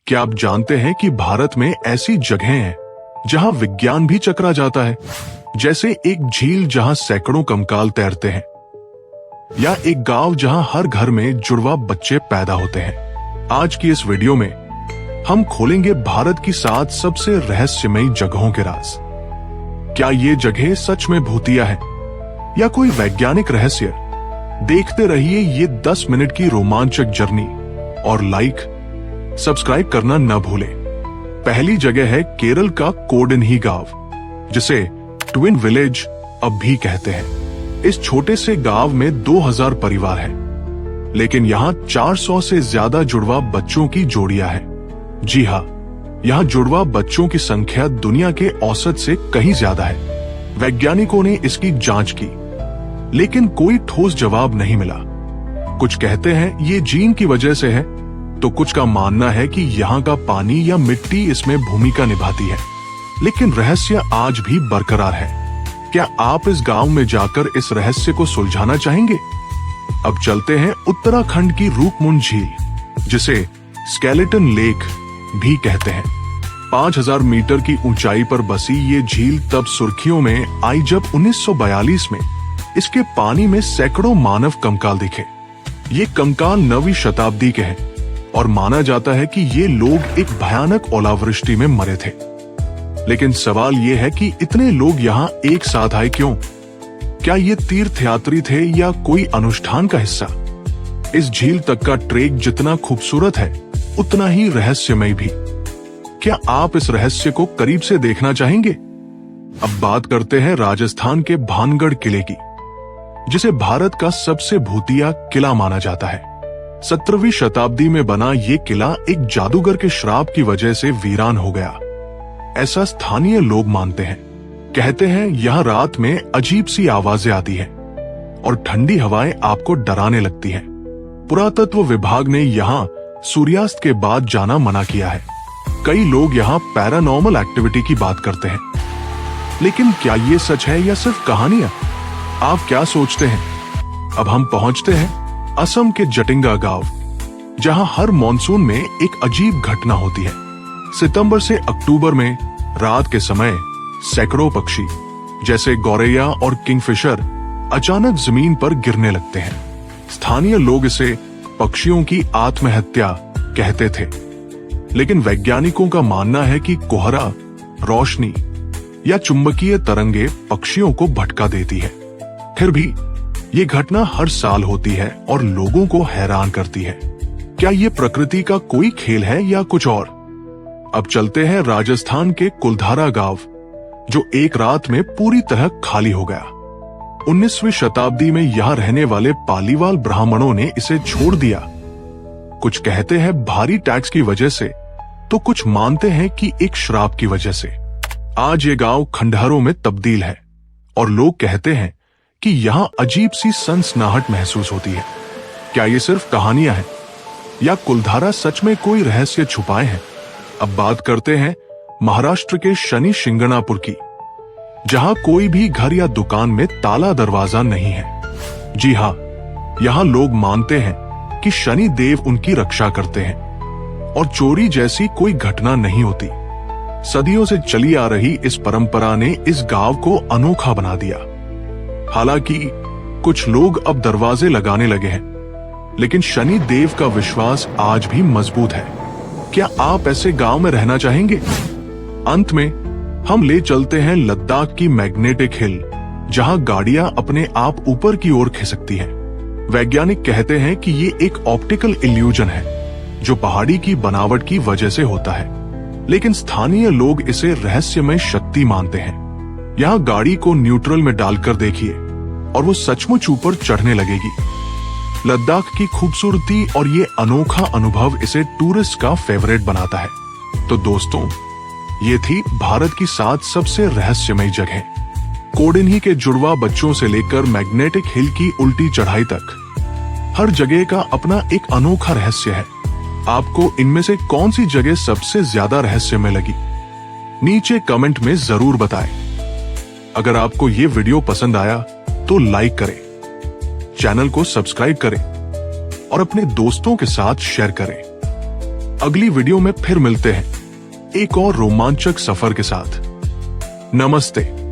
क्या आप जानते हैं कि भारत में ऐसी जगहें हैं जहां विज्ञान भी चकरा जाता है, जैसे एक झील जहां सैकड़ों कंकाल तैरते हैं, या एक गांव जहां हर घर में जुड़वा बच्चे पैदा होते हैं। आज की इस वीडियो में हम खोलेंगे भारत की 7 सबसे रहस्यमयी जगहों के राज। क्या ये जगह सच में भूतिया है या कोई वैज्ञानिक रहस्य? देखते रहिए ये 10 मिनट की रोमांचक जर्नी और लाइक सब्सक्राइब करना न भूलें। पहली जगह है केरल का कोडनही गांव, जिसे ट्विन विलेज अब भी कहते हैं। इस छोटे से गांव में 2000 परिवार हैं, लेकिन यहाँ 400 से ज्यादा जुड़वा बच्चों की जोड़ियां हैं। जी हाँ, यहाँ जुड़वा बच्चों की संख्या दुनिया के औसत से कहीं ज्यादा है। वैज्ञानिकों ने इसकी जांच की, लेकिन कोई ठोस जवाब नहीं मिला। कुछ कहते हैं ये जीन की वजह से है, तो कुछ का मानना है कि यहाँ का पानी या मिट्टी इसमें भूमिका निभाती है। लेकिन रहस्य आज भी बरकरार है। क्या आप इस गांव में जाकर इस रहस्य को सुलझाना चाहेंगे? अब चलते हैं उत्तराखंड की रूपकुंड झील, जिसे स्केलेटन लेक भी कहते हैं। 5000 मीटर की ऊंचाई पर बसी ये झील तब सुर्खियों में आई जब 1942 में इसके पानी में सैकड़ों मानव कंकाल दिखे। ये कंकाल 9वीं शताब्दी के हैं और माना जाता है कि ये लोग एक भयानक ओलावृष्टि में मरे थे। लेकिन सवाल ये है कि इतने लोग यहाँ एक साथ आए क्यों? क्या ये तीर्थयात्री थे या कोई अनुष्ठान का हिस्सा? इस झील तक का ट्रेक जितना खूबसूरत है, उतना ही रहस्यमय भी। क्या आप इस रहस्य को करीब से देखना चाहेंगे? अब बात करते हैं राजस्थान के भानगढ़ किले की, जिसे भारत का सबसे भूतिया किला माना जाता है। 17वीं शताब्दी में बना ये किला एक जादूगर के श्राप की वजह से वीरान हो गया, ऐसा स्थानीय लोग मानते हैं। कहते हैं यहां रात में अजीब सी आवाजें आती हैं और ठंडी हवाएं आपको डराने लगती हैं। पुरातत्व विभाग ने यहां सूर्यास्त के बाद जाना मना किया है। कई लोग यहां पैरानॉर्मल एक्टिविटी की बात करते हैं, लेकिन क्या ये सच है या सिर्फ कहानियां? आप क्या सोचते हैं? अब हम पहुंचते हैं असम के जटिंगा गांव, जहां हर मॉनसून में एक अजीब घटना होती है। सितंबर से अक्टूबर में रात के समय सैकड़ों पक्षी जैसे गौरैया और किंगफिशर अचानक जमीन पर गिरने लगते हैं। स्थानीय लोग इसे पक्षियों की आत्महत्या कहते थे, लेकिन वैज्ञानिकों का मानना है कि कोहरा, रोशनी या चुंबकीय तरंगे पक्षियों को भटका देती है। फिर भी ये घटना हर साल होती है और लोगों को हैरान करती है। क्या ये प्रकृति का कोई खेल है या कुछ और? अब चलते हैं राजस्थान के कुलधारा गांव, जो एक रात में पूरी तरह खाली हो गया। 19वीं शताब्दी में यहां रहने वाले पालीवाल ब्राह्मणों ने इसे छोड़ दिया। कुछ कहते हैं भारी टैक्स की वजह से, तो कुछ मानते हैं कि एक श्राप की वजह से। आज ये गांव खंडहरों में तब्दील है और लोग कहते हैं कि यहां अजीब सी सनसनाहट महसूस होती है। क्या ये सिर्फ कहानियां हैं या कुलधारा सच में कोई रहस्य छुपाए हैं? अब बात करते हैं महाराष्ट्र के शनि शिंगणापुर की, जहां कोई भी घर या दुकान में ताला दरवाजा नहीं है। जी हाँ, यहां लोग मानते हैं कि शनि देव उनकी रक्षा करते हैं और चोरी जैसी कोई घटना नहीं होती। सदियों से चली आ रही इस परंपरा ने इस गांव को अनोखा बना दिया। हालांकि कुछ लोग अब दरवाजे लगाने लगे हैं, लेकिन शनि देव का विश्वास आज भी मजबूत है। क्या आप ऐसे गांव में रहना चाहेंगे? अंत में हम ले चलते हैं लद्दाख की मैग्नेटिक हिल, जहां गाड़ियां अपने आप ऊपर की ओर खिसकती हैं। वैज्ञानिक कहते हैं कि ये एक ऑप्टिकल इल्यूजन है, जो पहाड़ी की बनावट की वजह से होता है, लेकिन स्थानीय लोग इसे रहस्यमय शक्ति मानते हैं। यहाँ गाड़ी को न्यूट्रल में डालकर देखिए और वो सचमुच ऊपर चढ़ने लगेगी। लद्दाख की खूबसूरती और ये अनोखा अनुभव इसे टूरिस्ट का फेवरेट बनाता है। तो दोस्तों, ये थी भारत की 7 सबसे रहस्यमय जगह। कोडनही के जुड़वा बच्चों से लेकर मैग्नेटिक हिल की उल्टी चढ़ाई तक, हर जगह का अपना एक अनोखा रहस्य है। आपको इनमें से कौन सी जगह सबसे ज्यादा रहस्यमय लगी? नीचे कमेंट में जरूर बताएं। अगर आपको ये वीडियो पसंद आया तो लाइक करें, चैनल को सब्सक्राइब करें और अपने दोस्तों के साथ शेयर करें। अगली वीडियो में फिर मिलते हैं एक और रोमांचक सफर के साथ। नमस्ते।